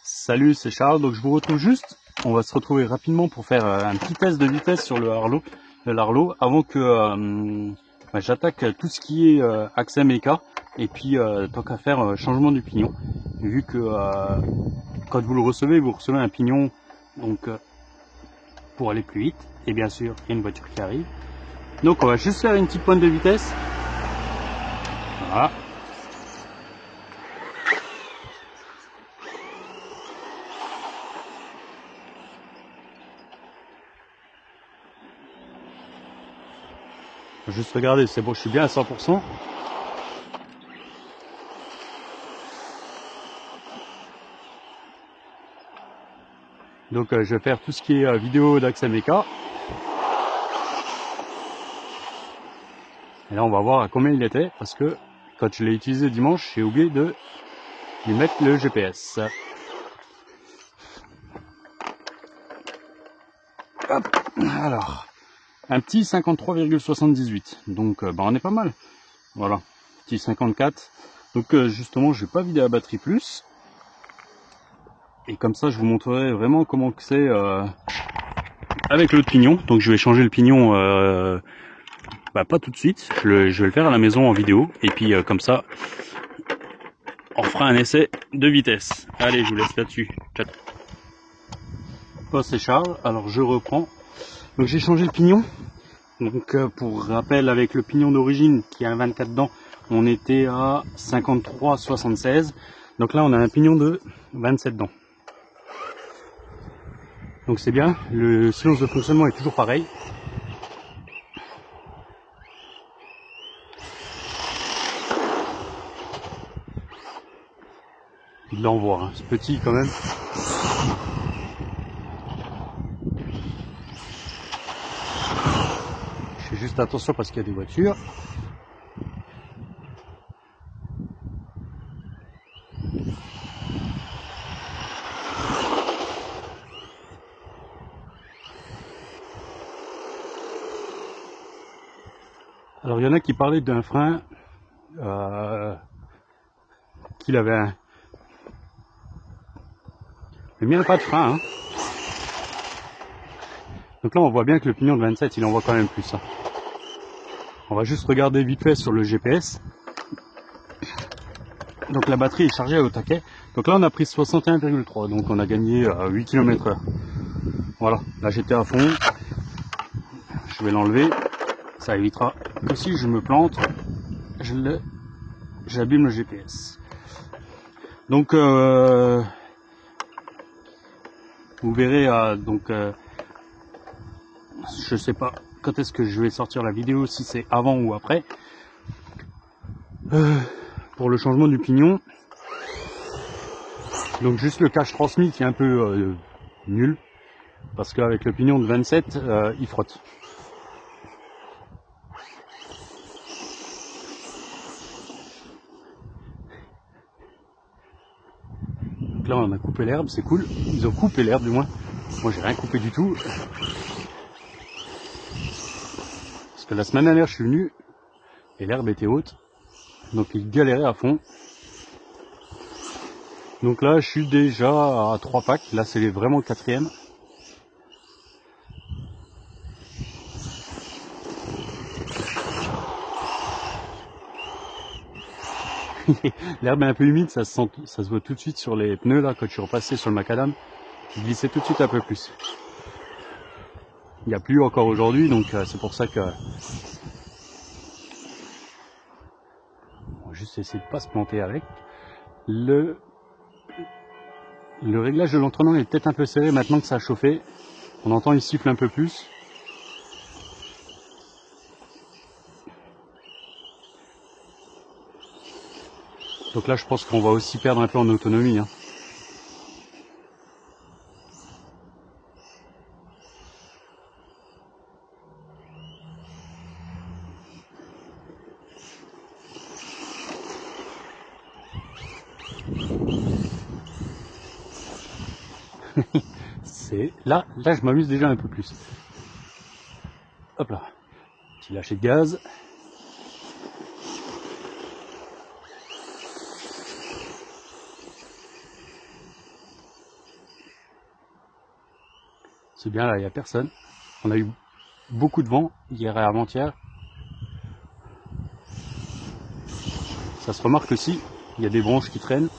Salut, c'est Charles, donc je vous retrouve juste. On va se retrouver rapidement pour faire un petit test de vitesse sur l'Arlo, avant que j'attaque tout ce qui est axe MK, et puis tant qu'à faire changement du pignon, vu que quand vous recevez un pignon donc pour aller plus vite, et bien sûr il y a une voiture qui arrive. Donc on va juste faire une petite pointe de vitesse. Voilà. Juste regarder, c'est bon, je suis bien à 100%. Donc je vais faire tout ce qui est vidéo d'Axe MK. Et là on va voir à combien il était, parce que quand je l'ai utilisé dimanche, j'ai oublié de lui mettre le GPS. Hop, alors, un petit 53,78, donc on est pas mal. Voilà, petit 54. Donc justement, je vais pas vider la batterie plus. Et comme ça, je vous montrerai vraiment comment c'est avec le pignon. Donc je vais changer le pignon, pas tout de suite. Je vais le faire à la maison en vidéo. Et puis comme ça, on fera un essai de vitesse. Allez, je vous laisse là-dessus. Oh, c'est Charles. Alors je reprends. Donc j'ai changé le pignon. Donc pour rappel, avec le pignon d'origine qui a un 24 dents, on était à 53,76. Donc là on a un pignon de 27 dents. Donc c'est bien, le silence de fonctionnement est toujours pareil. Il l'envoie, hein. C'est petit quand même. Je fais juste attention parce qu'il y a des voitures. Alors il y en a qui parlaient d'un frein qu'il avait un... Le mien n'a pas de frein, hein. Donc là on voit bien que le pignon de 27 il envoie quand même plus, hein. On va juste regarder vite fait sur le GPS. Donc la batterie est chargée au taquet. Donc là on a pris 61,3, donc on a gagné 8 km/h. Voilà, là j'étais à fond. Je vais l'enlever. Ça évitera que si je me plante, j'abîme le GPS. Donc vous verrez, je sais pas quand est-ce que je vais sortir la vidéo, si c'est avant ou après, pour le changement du pignon. Donc juste le cache transmis qui est un peu nul, parce qu'avec le pignon de 27 il frotte. Donc là on a coupé l'herbe, c'est cool, ils ont coupé l'herbe du moins, moi j'ai rien coupé du tout. Parce que la semaine dernière je suis venu et l'herbe était haute, donc ils galéraient à fond. Donc là je suis déjà à 3 packs, là c'est vraiment le 4e. L'herbe est un peu humide, ça se voit tout de suite sur les pneus là, quand je suis repassé sur le macadam, il glissait tout de suite un peu plus. Il n'y a plu encore aujourd'hui, donc c'est pour ça que... On va juste essayer de pas se planter avec. Le réglage de l'entraînement est peut-être un peu serré maintenant que ça a chauffé. On entend il siffle un peu plus. Donc là je pense qu'on va aussi perdre un peu en autonomie, hein. C'est là je m'amuse déjà un peu plus. Hop là. Petit lâcher de gaz. C'est bien là, il n'y a personne. On a eu beaucoup de vent hier et avant-hier. Ça se remarque aussi, il y a des branches qui traînent.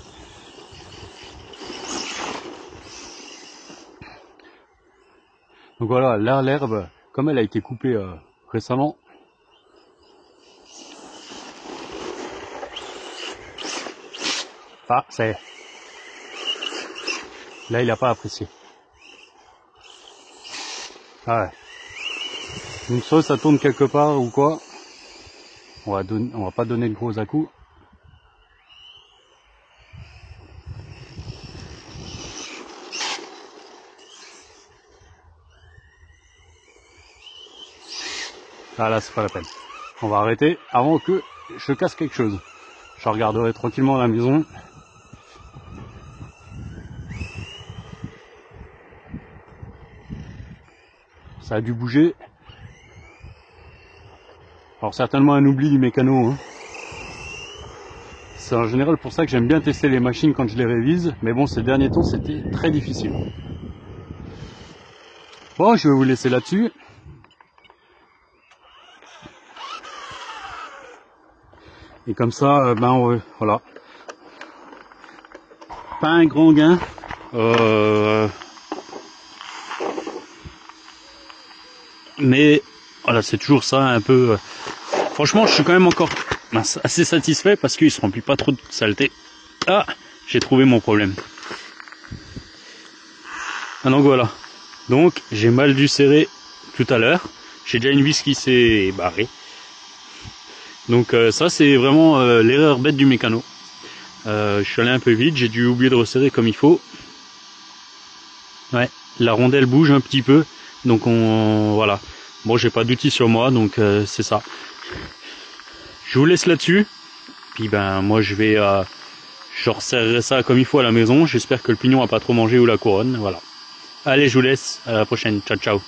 Donc voilà, là l'herbe, comme elle a été coupée récemment, ah ça y est. Là il n'a pas apprécié. Ah ouais. Donc soit ça tourne quelque part ou quoi, on va pas donner de gros à-coups. Ah là c'est pas la peine. On va arrêter avant que je casse quelque chose. Je regarderai tranquillement la maison. Ça a dû bouger. Alors certainement un oubli du mécano. Hein. C'est en général pour ça que j'aime bien tester les machines quand je les révise. Mais bon, ces derniers temps, c'était très difficile. Bon, je vais vous laisser là-dessus. Et comme ça, voilà. Pas un grand gain. Mais voilà, c'est toujours ça un peu. Franchement, je suis quand même encore assez satisfait parce qu'il se remplit pas trop de saleté. Ah, j'ai trouvé mon problème. Ah donc voilà. Donc j'ai mal dû serrer tout à l'heure. J'ai déjà une vis qui s'est barrée. Donc ça c'est vraiment l'erreur bête du mécano. Je suis allé un peu vite, j'ai dû oublier de resserrer comme il faut. Ouais, la rondelle bouge un petit peu. Donc voilà. Bon, j'ai pas d'outils sur moi, donc c'est ça. Je vous laisse là-dessus. Puis ben moi je vais je resserrerai ça comme il faut à la maison. J'espère que le pignon a pas trop mangé ou la couronne. Voilà. Allez, je vous laisse. À la prochaine. Ciao, ciao.